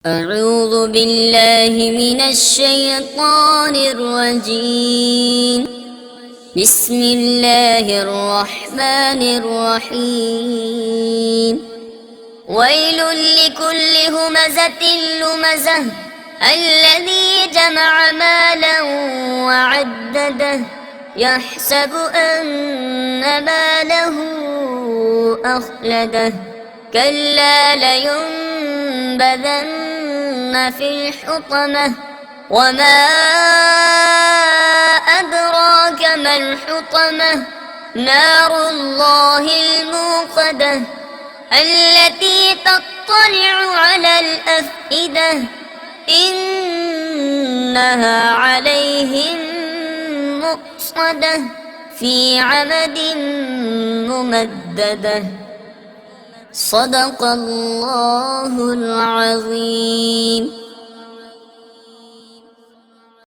أعوذ بالله من الشيطان الرجيم. بسم الله الرحمن الرحيم. ويل لكل همزة لمزة الذي جمع مالا وعدده يحسب أن ماله أخلده كلا لينبذن في الحطمة وما أدراك ما الحطمة نار الله الموقدة التي تطلع على الأفئدة إنها عليهم مؤصدة في عمد ممددة. صدق الله العظيم.